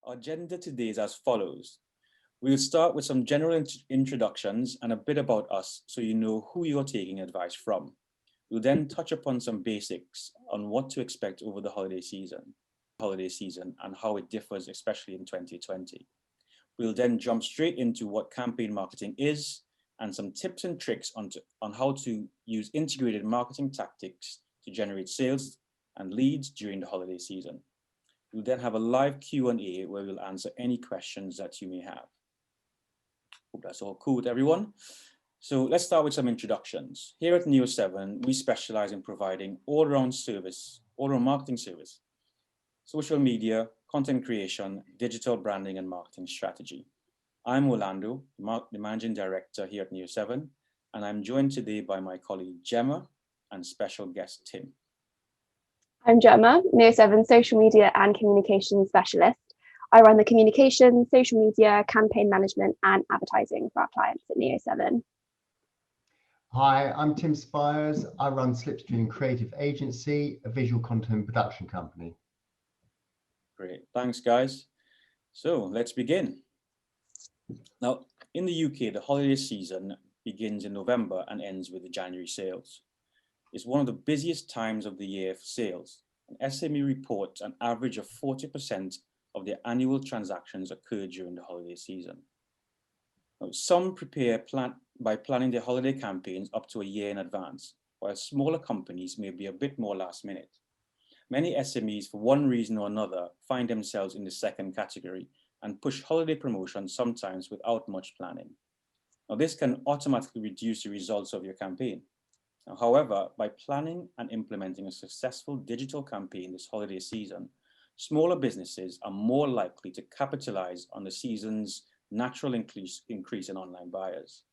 Our agenda today is as follows. We'll start with some general introductions and a bit about us so you know who you're taking advice from. We'll then touch upon some basics on what to expect over the holiday season and how it differs, especially in 2020. We'll then jump straight into what campaign marketing is and some tips and tricks on how to use integrated marketing tactics to generate sales and leads during the holiday season. We'll then have a live Q&A where we'll answer any questions that you may have. Hope that's all cool with everyone. So let's start with some introductions. Here at Neoseven, we specialize in providing all-round marketing service, social media, content creation, digital branding, and marketing strategy. I'm Olando, the Managing Director here at Neoseven, and I'm joined today by my colleague Gemma and special guest Tim. I'm Gemma, Neoseven social media and communication specialist. I run the communication, social media, campaign management, and advertising for our clients at Neoseven. Hi, I'm Tim Spiers. I run Slipstream Creative Agency, a visual content production company. Great, thanks guys. So let's begin. Now, in the UK, the holiday season begins in November and ends with the January sales. It's one of the busiest times of the year for sales. An SME reports an average of 40% of their annual transactions occur during the holiday season. Now, some prepare by planning their holiday campaigns up to a year in advance, while smaller companies may be a bit more last minute. Many SMEs, for one reason or another, find themselves in the second category and push holiday promotions sometimes without much planning. Now, this can automatically reduce the results of your campaign. Now, however, by planning and implementing a successful digital campaign this holiday season, smaller businesses are more likely to capitalize on the season's natural increase in online buyers.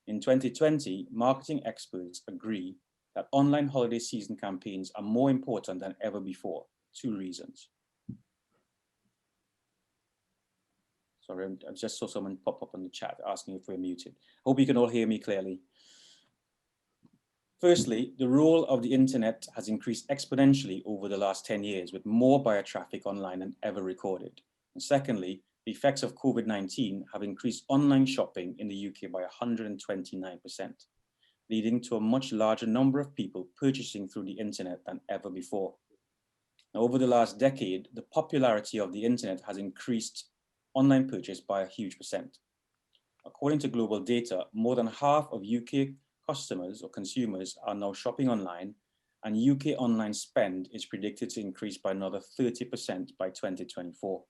In 2020, marketing experts agree that online holiday season campaigns are more important than ever before. Two reasons. Sorry, I just saw someone pop up on the chat asking if we're muted. Hope you can all hear me clearly. Firstly, the role of the internet has increased exponentially over the last 10 years with more buyer traffic online than ever recorded. And secondly, the effects of COVID-19 have increased online shopping in the UK by 129%, leading to a much larger number of people purchasing through the internet than ever before. Now, over the last decade, the popularity of the internet has increased online purchase by a huge percent. According to global data, more than half of UK customers or consumers are now shopping online, and UK online spend is predicted to increase by another 30% by 2024.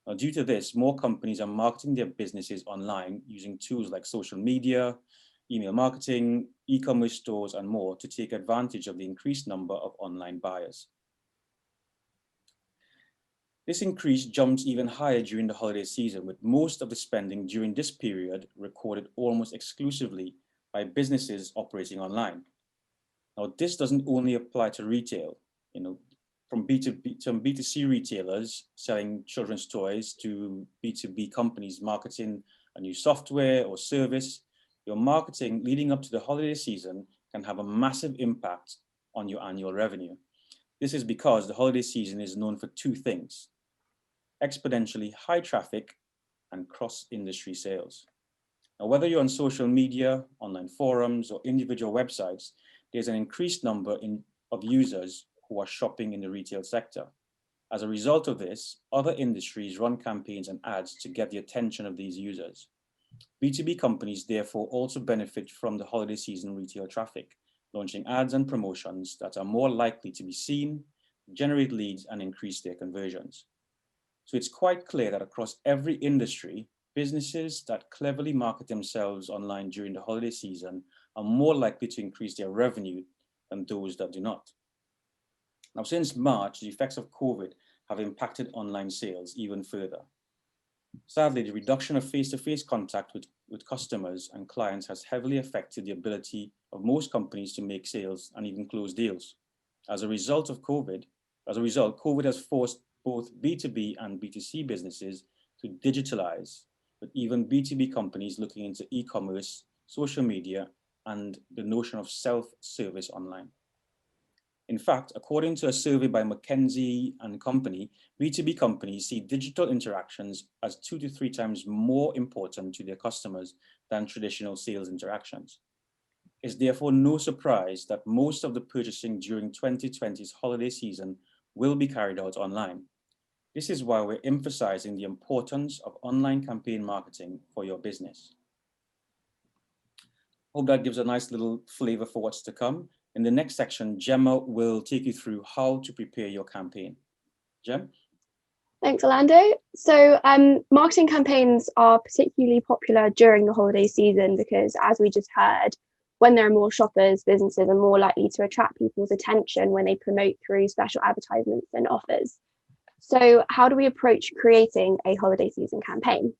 Now, due to this, more companies are marketing their businesses online using tools like social media, email marketing, e-commerce stores, and more to take advantage of the increased number of online buyers. This increase jumps even higher during the holiday season, with most of the spending during this period recorded almost exclusively by businesses operating online. Now, this doesn't only apply to retail, from B2C retailers selling children's toys to B2B companies marketing a new software or service. Your marketing leading up to the holiday season can have a massive impact on your annual revenue. This is because the holiday season is known for two things: exponentially high traffic and cross-industry sales. Now, whether you're on social media, online forums, or individual websites, there's an increased number of users who are shopping in the retail sector. As a result of this, other industries run campaigns and ads to get the attention of these users. B2B companies therefore also benefit from the holiday season retail traffic, launching ads and promotions that are more likely to be seen, generate leads, and increase their conversions. So it's quite clear that across every industry, businesses that cleverly market themselves online during the holiday season are more likely to increase their revenue than those that do not. Now, since March, the effects of COVID have impacted online sales even further. Sadly, the reduction of face-to-face contact with customers and clients has heavily affected the ability of most companies to make sales and even close deals. As a result, COVID has forced both B2B and B2C businesses to digitalize, with even B2B companies looking into e-commerce, social media, and the notion of self-service online. In fact, according to a survey by McKinsey and Company, B2B companies see digital interactions as 2 to 3 times more important to their customers than traditional sales interactions. It's therefore no surprise that most of the purchasing during 2020's holiday season will be carried out online. This is why we're emphasizing the importance of online campaign marketing for your business. Hope that gives a nice little flavor for what's to come. In the next section, Gemma will take you through how to prepare your campaign. Gem? Thanks, Olando. So marketing campaigns are particularly popular during the holiday season because, as we just heard, when there are more shoppers, businesses are more likely to attract people's attention when they promote through special advertisements and offers. So how do we approach creating a holiday season campaign?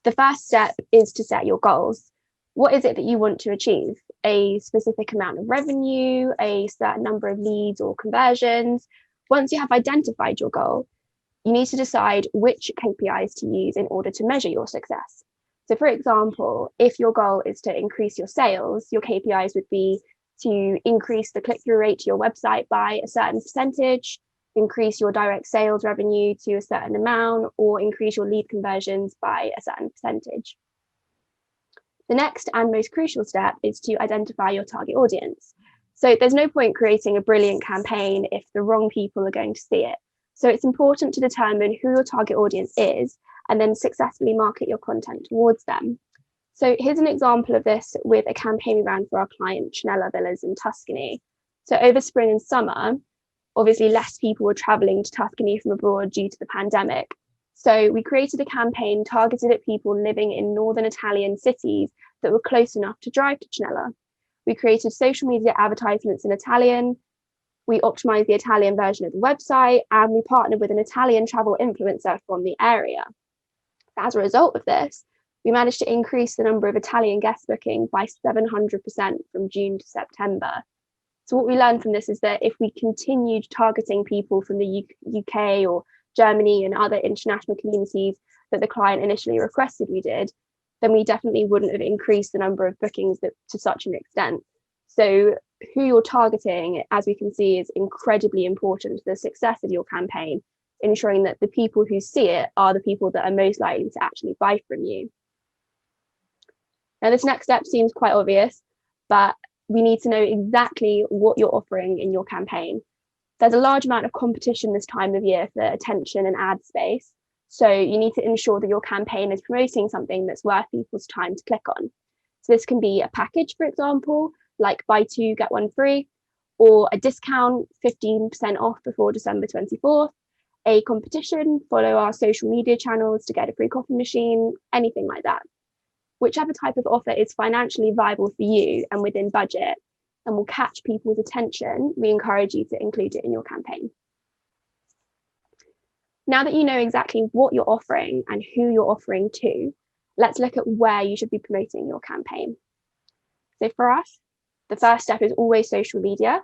The first step is to set your goals. What is it that you want to achieve? A specific amount of revenue, a certain number of leads or conversions? Once you have identified your goal, you need to decide which KPIs to use in order to measure your success. So for example, if your goal is to increase your sales, your KPIs would be to increase the click-through rate to your website by a certain percentage, increase your direct sales revenue to a certain amount, or increase your lead conversions by a certain percentage. The next and most crucial step is to identify your target audience. So there's no point creating a brilliant campaign if the wrong people are going to see it. So it's important to determine who your target audience is and then successfully market your content towards them. So here's an example of this with a campaign we ran for our client Chinella Villas in Tuscany. So over spring and summer, obviously less people were traveling to Tuscany from abroad due to the pandemic. So we created a campaign targeted at people living in northern Italian cities that were close enough to drive to Chinella. We created social media advertisements in Italian. We optimized the Italian version of the website, and we partnered with an Italian travel influencer from the area. As a result of this, we managed to increase the number of Italian guest bookings by 700% from June to September. So what we learned from this is that if we continued targeting people from the UK or Germany and other international communities that the client initially requested we did, then we definitely wouldn't have increased the number of bookings to such an extent. So who you're targeting, as we can see, is incredibly important to the success of your campaign, ensuring that the people who see it are the people that are most likely to actually buy from you. Now, this next step seems quite obvious, but we need to know exactly what you're offering in your campaign. There's a large amount of competition this time of year for attention and ad space. So you need to ensure that your campaign is promoting something that's worth people's time to click on. So this can be a package, for example, like buy 2, get 1 free, or a discount, 15% off before December 24th, a competition, follow our social media channels to get a free coffee machine, anything like that. Whichever type of offer is financially viable for you and within budget and will catch people's attention, we encourage you to include it in your campaign. Now that you know exactly what you're offering and who you're offering to, let's look at where you should be promoting your campaign. So for us, the first step is always social media.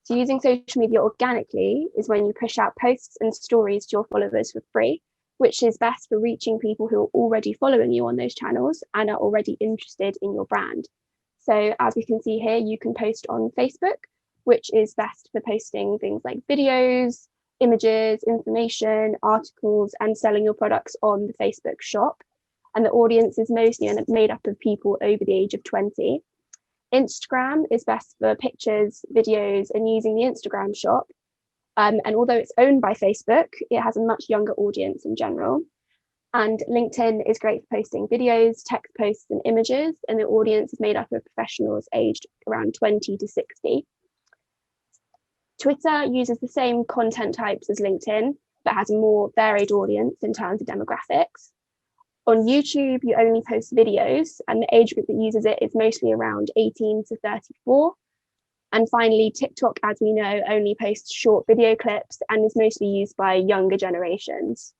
So using social media organically is when you push out posts and stories to your followers for free, which is best for reaching people who are already following you on those channels and are already interested in your brand. So as we can see here, you can post on Facebook, which is best for posting things like videos, images, information, articles, and selling your products on the Facebook shop. And the audience is mostly made up of people over the age of 20. Instagram is best for pictures, videos, and using the Instagram shop. And although it's owned by Facebook, it has a much younger audience in general. And LinkedIn is great for posting videos, text posts, and images. And the audience is made up of professionals aged around 20 to 60. Twitter uses the same content types as LinkedIn, but has a more varied audience in terms of demographics. On YouTube, you only post videos, and the age group that uses it is mostly around 18 to 34. And finally, TikTok, as we know, only posts short video clips and is mostly used by younger generations.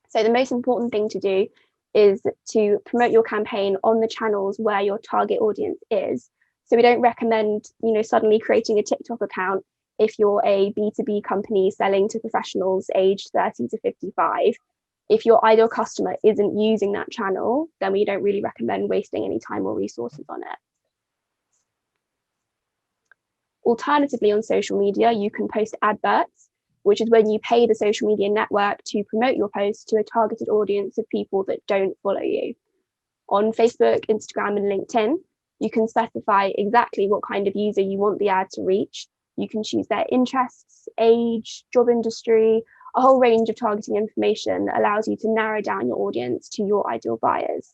So the most important thing to do is to promote your campaign on the channels where your target audience is. So we don't recommend, suddenly creating a TikTok account if you're a B2B company selling to professionals aged 30 to 55. If your ideal customer isn't using that channel, then we don't really recommend wasting any time or resources on it. Alternatively, on social media, you can post adverts, which is when you pay the social media network to promote your posts to a targeted audience of people that don't follow you. On Facebook, Instagram, and LinkedIn, you can specify exactly what kind of user you want the ad to reach. You can choose their interests, age, job industry. A whole range of targeting information allows you to narrow down your audience to your ideal buyers.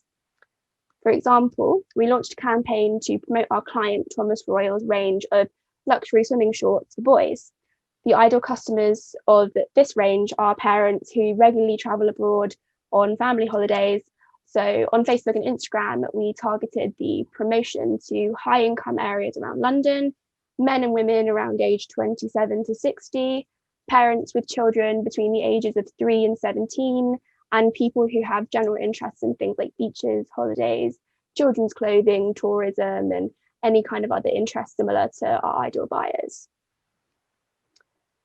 For example, we launched a campaign to promote our client Thomas Royal's range of luxury swimming shorts for boys. The ideal customers of this range are parents who regularly travel abroad on family holidays. So on Facebook and Instagram, we targeted the promotion to high income areas around London, men and women around age 27 to 60, parents with children between the ages of 3 and 17, and people who have general interests in things like beaches, holidays, children's clothing, tourism, and any kind of other interests similar to our ideal buyers.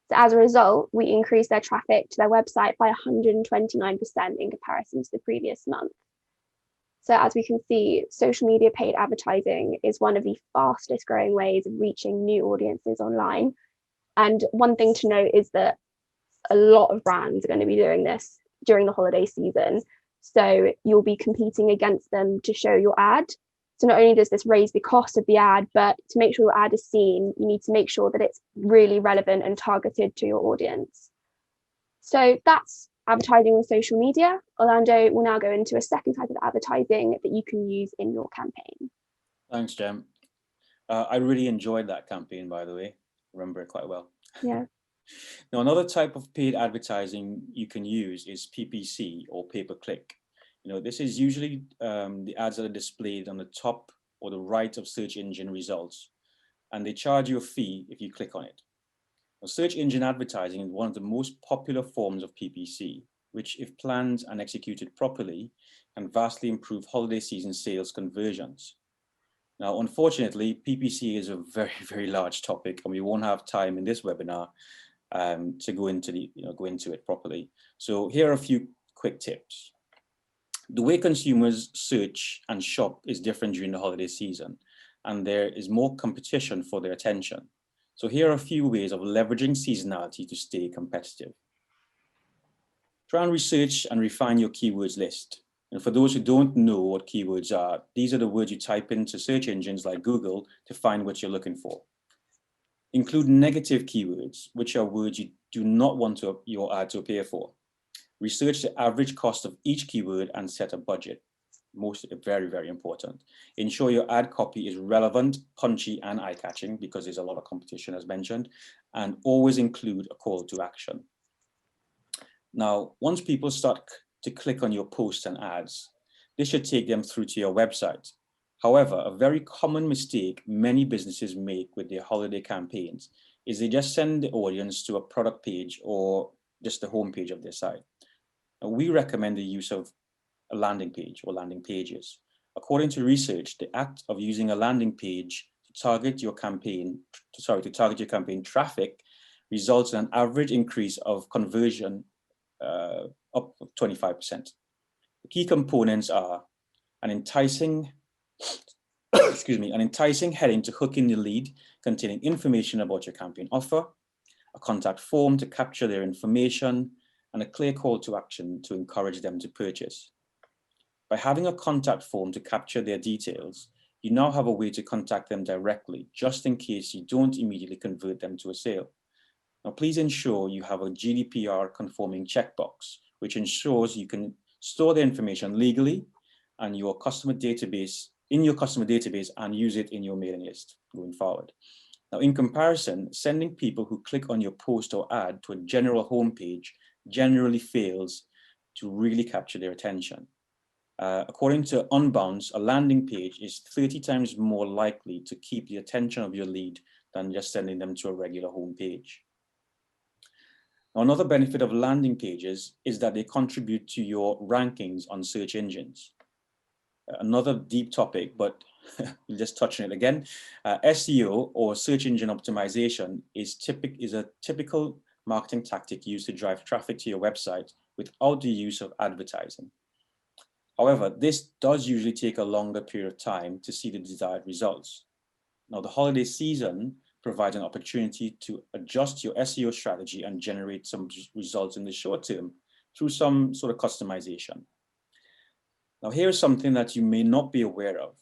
So as a result, we increased their traffic to their website by 129% in comparison to the previous month. So as we can see, social media paid advertising is one of the fastest growing ways of reaching new audiences online. And one thing to note is that a lot of brands are going to be doing this during the holiday season. So you'll be competing against them to show your ad. So not only does this raise the cost of the ad, but to make sure your ad is seen, you need to make sure that it's really relevant and targeted to your audience. So that's advertising on social media. Orlando will now go into a second type of advertising that you can use in your campaign. Thanks, Gem. I really enjoyed that campaign, by the way. Remember it quite well. Yeah. Now, another type of paid advertising you can use is PPC, or pay-per-click. This is usually the ads that are displayed on the top or the right of search engine results, and they charge you a fee if you click on it. Now, search engine advertising is one of the most popular forms of PPC, which, if planned and executed properly, can vastly improve holiday season sales conversions. Now, unfortunately, PPC is a very, very large topic, and we won't have time in this webinar to go into it properly. So here are a few quick tips. The way consumers search and shop is different during the holiday season, and there is more competition for their attention. So here are a few ways of leveraging seasonality to stay competitive. Try and research and refine your keywords list. And for those who don't know what keywords are, these are the words you type into search engines like Google to find what you're looking for. Include negative keywords, which are words you do not want your ad to appear for. Research the average cost of each keyword and set a budget. Very, very important. Ensure your ad copy is relevant, punchy, and eye-catching, because there's a lot of competition, as mentioned, and always include a call to action. Now, once people start to click on your posts and ads, this should take them through to your website. However, a very common mistake many businesses make with their holiday campaigns is they just send the audience to a product page or just the homepage of their site. Now, we recommend the use of a landing page or landing pages. According to research, the act of using a landing page to target your campaign traffic results in an average increase of conversion up 25%. The key components are an enticing heading to hook in the lead containing information about your campaign offer, a contact form to capture their information, and a clear call to action to encourage them to purchase. By having a contact form to capture their details, you now have a way to contact them directly, just in case you don't immediately convert them to a sale. Now, please ensure you have a GDPR conforming checkbox, which ensures you can store the information legally and in your customer database and use it in your mailing list going forward. Now, in comparison, sending people who click on your post or ad to a general homepage generally fails to really capture their attention. According to Unbounce, a landing page is 30 times more likely to keep the attention of your lead than just sending them to a regular homepage. Now, another benefit of landing pages is that they contribute to your rankings on search engines. Another deep topic, but we'll just touch on it again. SEO, or search engine optimization, is a typical marketing tactic used to drive traffic to your website without the use of advertising. However, this does usually take a longer period of time to see the desired results. Now, the holiday season provides an opportunity to adjust your SEO strategy and generate some results in the short term through some sort of customization. Now, here is something that you may not be aware of.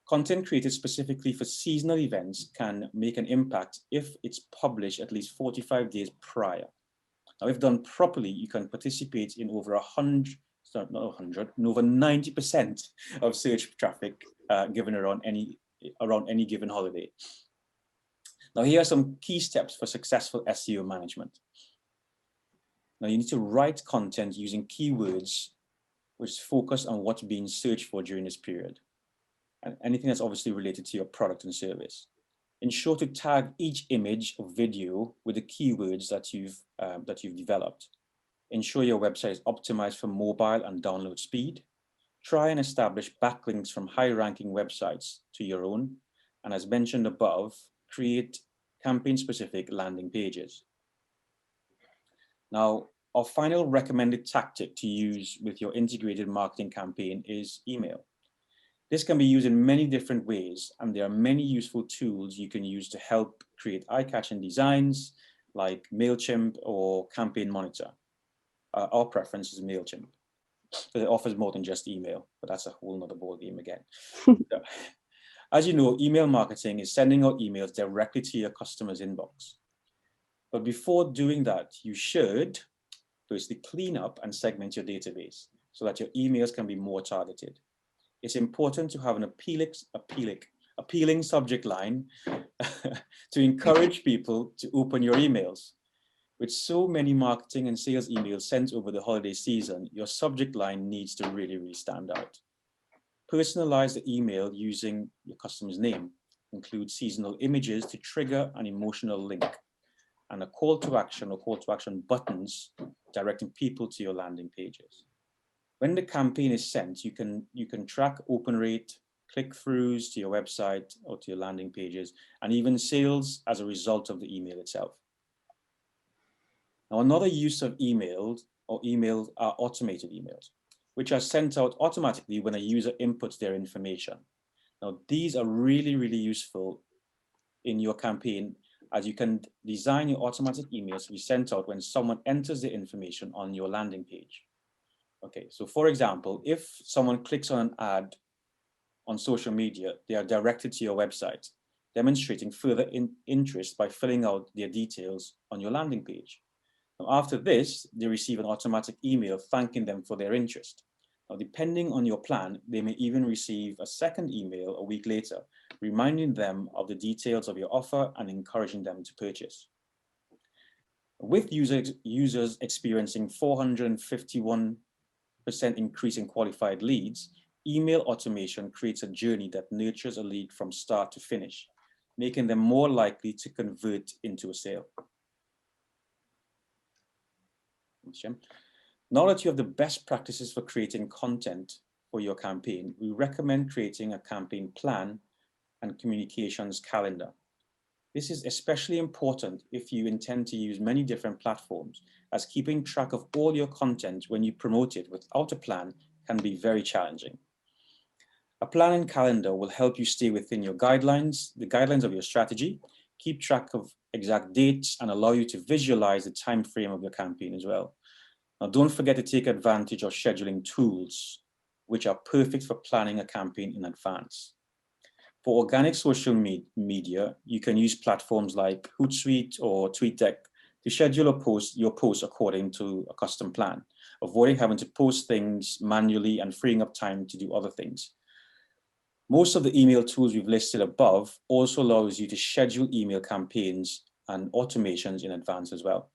Content created specifically for seasonal events can make an impact if it's published at least 45 days prior. Now, if done properly, you can participate in over 90% of search traffic given around any given holiday. Now, here are some key steps for successful SEO management. Now, you need to write content using keywords which focus on what's being searched for during this period, and anything that's obviously related to your product and service. Ensure to tag each image or video with the keywords that you've developed. Ensure your website is optimized for mobile and download speed. Try and establish backlinks from high-ranking websites to your own. And as mentioned above, create campaign-specific landing pages. Now, our final recommended tactic to use with your integrated marketing campaign is email. This can be used in many different ways, and there are many useful tools you can use to help create eye-catching designs like MailChimp or Campaign Monitor. Our preference is MailChimp, because it offers more than just email, but that's a whole nother ballgame again. So, as you know, email marketing is sending out emails directly to your customer's inbox. But before doing that, you should firstly clean up and segment your database so that your emails can be more targeted. It's important to have an appealing subject line to encourage people to open your emails. With so many marketing and sales emails sent over the holiday season, your subject line needs to really stand out. Personalize the email using your customer's name. Include seasonal images to trigger an emotional link, and a call to action or call to action buttons directing people to your landing pages. When the campaign is sent, you can track open rate, click-throughs to your website or to your landing pages, and even sales as a result of the email itself. Now, another use of emails are automated emails, which are sent out automatically when a user inputs their information. Now, these are really useful in your campaign, as you can design your automatic emails to be sent out when someone enters the information on your landing page. Okay, so for example, if someone clicks on an ad on social media, they are directed to your website, demonstrating further interest by filling out their details on your landing page. Now, after this, they receive an automatic email thanking them for their interest. Now, depending on your plan, they may even receive a second email a week later, reminding them of the details of your offer and encouraging them to purchase. With users experiencing 451% increase in qualified leads, email automation creates a journey that nurtures a lead from start to finish, making them more likely to convert into a sale. Now that you have the best practices for creating content for your campaign, we recommend creating a campaign plan and communications calendar. This is especially important if you intend to use many different platforms, as keeping track of all your content when you promote it without a plan can be very challenging. A plan and calendar will help you stay within your guidelines, the guidelines of your strategy, keep track of exact dates, and allow you to visualize the time frame of your campaign as well. Now, don't forget to take advantage of scheduling tools, which are perfect for planning a campaign in advance. For organic social media, you can use platforms like Hootsuite or TweetDeck to schedule your posts according to a custom plan, avoiding having to post things manually and freeing up time to do other things. Most of the email tools we've listed above also allows you to schedule email campaigns and automations in advance as well.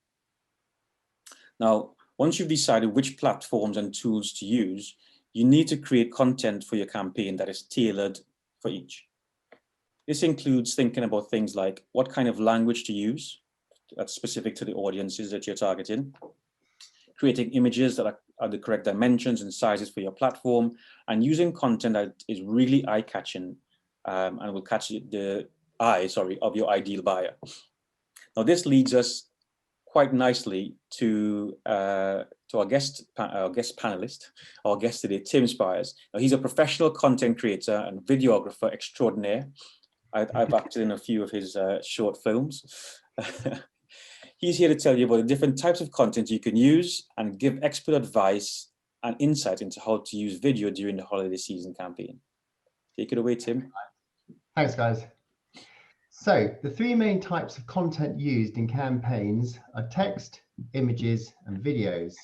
Now, once you've decided which platforms and tools to use, you need to create content for your campaign that is tailored for each. This includes thinking about things like what kind of language to use that's specific to the audiences that you're targeting, creating images that are the correct dimensions and sizes for your platform, and using content that is really eye-catching and will catch the eye, of your ideal buyer. Now, this leads us quite nicely to our guest panelist, our guest today, Tim Spiers. Now, he's a professional content creator and videographer extraordinaire, I've acted in a few of his short films. He's here to tell you about the different types of content you can use and give expert advice and insight into how to use video during the holiday season campaign. Take it away, Tim. Thanks, guys. So the three main types of content used in campaigns are text, images, and videos.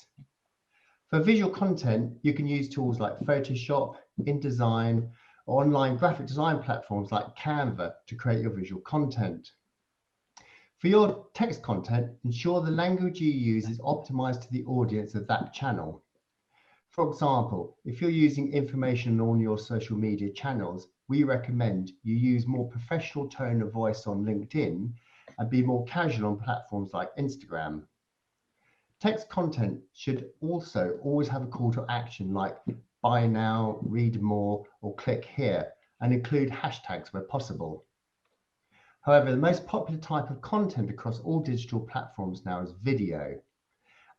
For visual content, you can use tools like Photoshop, InDesign, or online graphic design platforms like Canva to create your visual content. For your text content, ensure the language you use is optimized to the audience of that channel. For example, if you're using information on your social media channels, we recommend you use more professional tone of voice on LinkedIn and be more casual on platforms like Instagram. Text content should also always have a call to action like buy now, read more, or click here, and include hashtags where possible. However, the most popular type of content across all digital platforms now is video.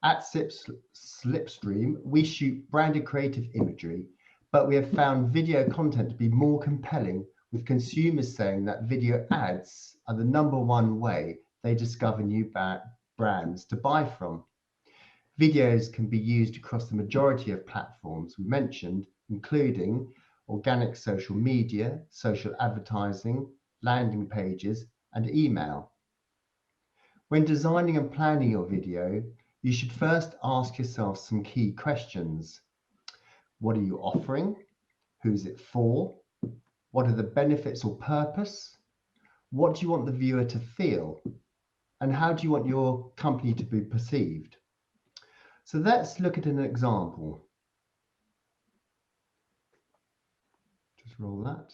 At Slipstream, we shoot branded creative imagery, but we have found video content to be more compelling, with consumers saying that video ads are the #1 way they discover new brands to buy from. Videos can be used across the majority of platforms we mentioned, including organic social media, social advertising, landing pages, and email. When designing and planning your video, you should first ask yourself some key questions. What are you offering? Who is it for? What are the benefits or purpose? What do you want the viewer to feel? And how do you want your company to be perceived? So let's look at an example. Just roll that.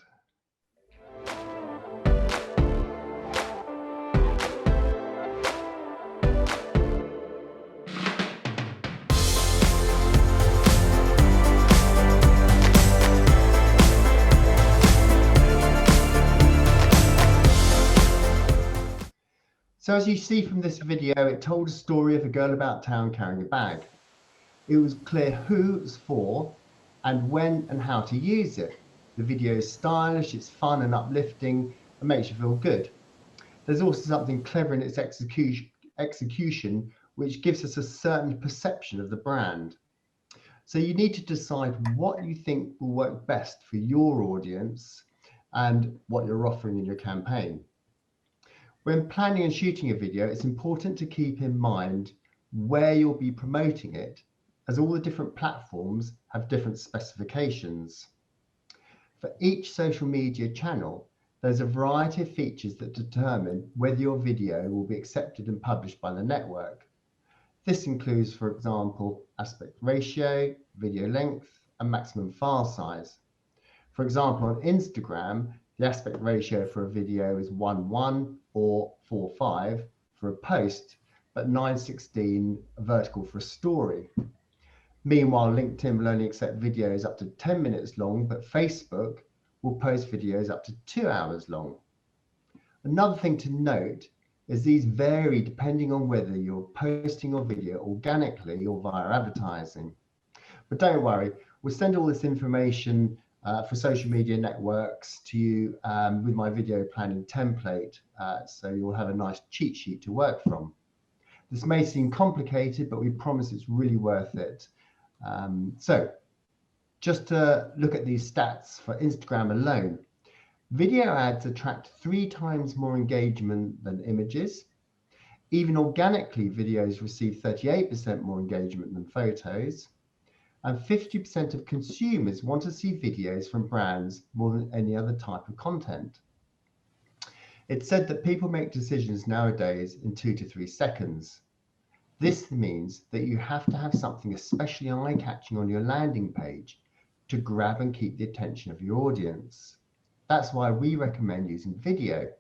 So as you see from this video, it told a story of a girl about town carrying a bag. It was clear who it was for and when and how to use it. The video is stylish, it's fun and uplifting, and makes you feel good. There's also something clever in its execution, which gives us a certain perception of the brand. So you need to decide what you think will work best for your audience and what you're offering in your campaign. When planning and shooting a video, it's important to keep in mind where you'll be promoting it, as all the different platforms have different specifications. For each social media channel, there's a variety of features that determine whether your video will be accepted and published by the network. This includes, for example, aspect ratio, video length, and maximum file size. For example, on Instagram, the aspect ratio for a video is 1:1 or 4:5 for a post, but 9:16 vertical for a story. Meanwhile, LinkedIn will only accept videos up to 10 minutes long, but Facebook will post videos up to 2 hours long. Another thing to note is these vary depending on whether you're posting your video organically or via advertising. But don't worry, we'll send all this information for social media networks to you with my video planning template, so you'll have a nice cheat sheet to work from. This may seem complicated, but we promise it's really worth it. So just to look at these stats for Instagram alone, video ads attract 3 times more engagement than images. Even organically, videos receive 38% more engagement than photos. And 50% of consumers want to see videos from brands more than any other type of content. It's said that people make decisions nowadays in 2 to 3 seconds. This means that you have to have something especially eye-catching on your landing page to grab and keep the attention of your audience. That's why we recommend using video,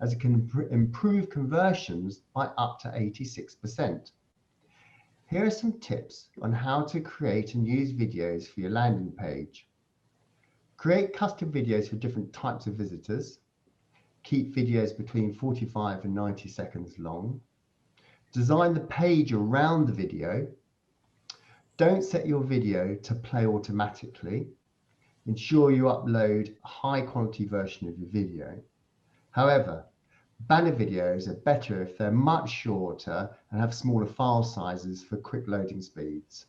as it can improve conversions by up to 86%. Here are some tips on how to create and use videos for your landing page. Create custom videos for different types of visitors. Keep videos between 45 and 90 seconds long. Design the page around the video. Don't set your video to play automatically. Ensure you upload a high quality version of your video. However, banner videos are better if they're much shorter and have smaller file sizes for quick loading speeds.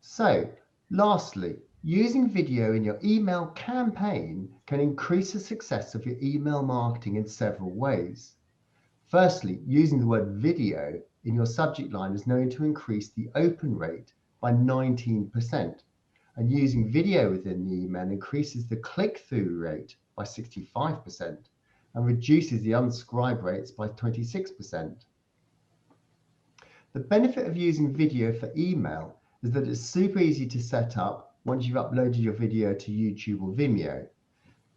So, lastly, using video in your email campaign can increase the success of your email marketing in several ways. Firstly, using the word video in your subject line is known to increase the open rate by 19%, and using video within the email increases the click-through rate by 65% and reduces the unsubscribe rates by 26%. The benefit of using video for email is that it's super easy to set up once you've uploaded your video to YouTube or Vimeo.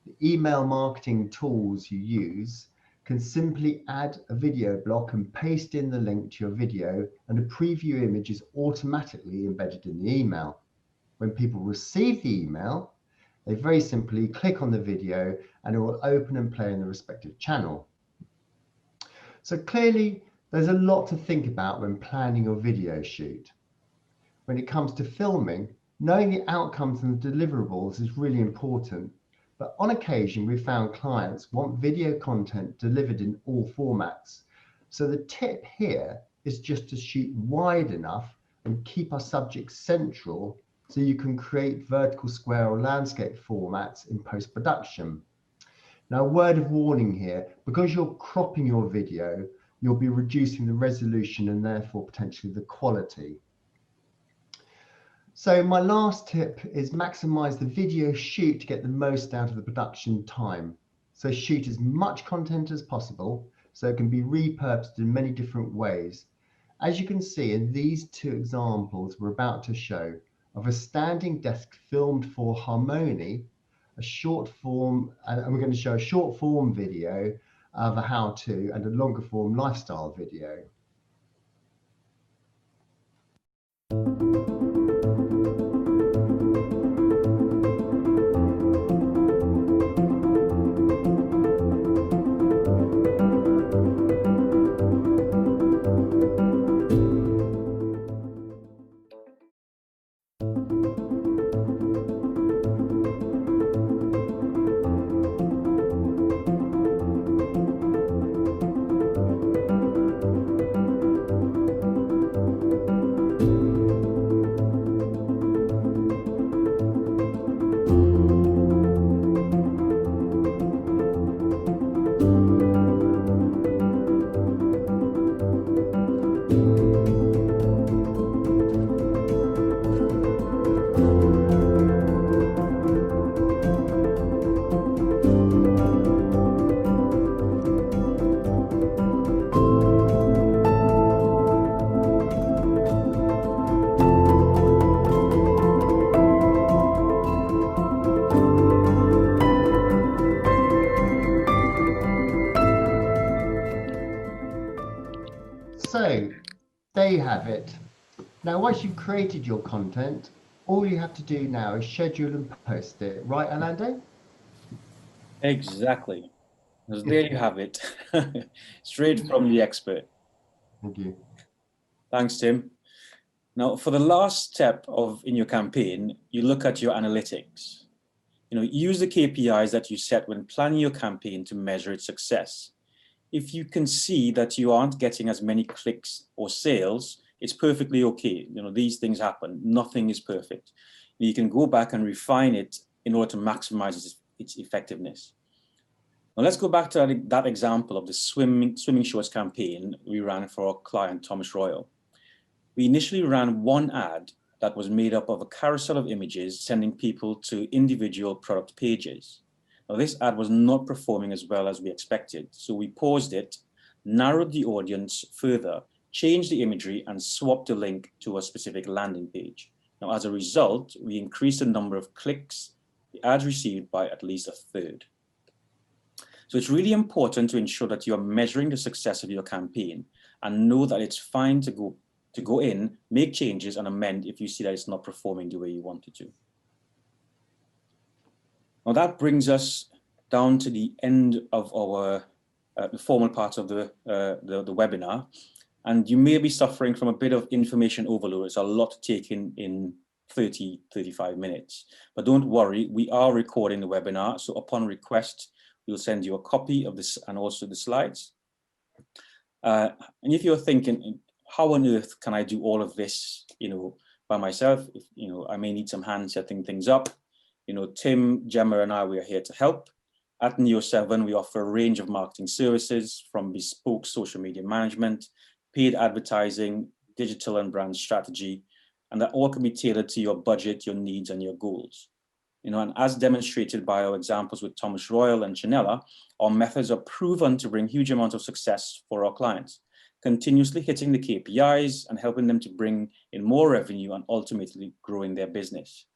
The email marketing tools you use can simply add a video block and paste in the link to your video, and a preview image is automatically embedded in the email. When people receive the email, they very simply click on the video and it will open and play in the respective channel. So clearly, there's a lot to think about when planning your video shoot. When it comes to filming, knowing the outcomes and the deliverables is really important. But on occasion, we've found clients want video content delivered in all formats. So the tip here is just to shoot wide enough and keep our subject central so you can create vertical, square, or landscape formats in post-production. Now, a word of warning here, because you're cropping your video, you'll be reducing the resolution and therefore potentially the quality. So my last tip is maximize the video shoot to get the most out of the production time. So shoot as much content as possible so it can be repurposed in many different ways. As you can see in these two examples we're about to show of a standing desk filmed for Harmony, a short form, and we're going to show a short form video of a how-to and a longer form lifestyle video. So there you have it. Now, once you've created your content, all you have to do now is schedule and post it. Right, Olando? Exactly. So there you have it. Straight from the expert. Thank you. Thanks, Tim. Now, for the last step in your campaign, you look at your analytics. Use the KPIs that you set when planning your campaign to measure its success. If you can see that you aren't getting as many clicks or sales, it's perfectly okay. These things happen. Nothing is perfect. You can go back and refine it in order to maximize its effectiveness. Now let's go back to that example of the swimming shorts campaign we ran for our client, Thomas Royal. We initially ran one ad that was made up of a carousel of images sending people to individual product pages. Now, this ad was not performing as well as we expected, so we paused it, narrowed the audience further, changed the imagery, and swapped the link to a specific landing page. Now, as a result, we increased the number of clicks the ads received by at least a third. So it's really important to ensure that you are measuring the success of your campaign and know that it's fine to go in, make changes, and amend if you see that it's not performing the way you want it to. Now that brings us down to the end of our the formal part of the webinar, and you may be suffering from a bit of information overload. It's a lot to take in 30, 35 minutes. But don't worry, we are recording the webinar. So upon request, we'll send you a copy of this and also the slides. And if you're thinking, how on earth can I do all of this, by myself? If, I may need some hand setting things up. Tim, Gemma, and we are here to help. At Neoseven, we offer a range of marketing services from bespoke social media management, paid advertising, digital and brand strategy, and that all can be tailored to your budget, your needs, and your goals. And as demonstrated by our examples with Thomas Royal and Chanella, our methods are proven to bring huge amounts of success for our clients, continuously hitting the KPIs and helping them to bring in more revenue and ultimately growing their business.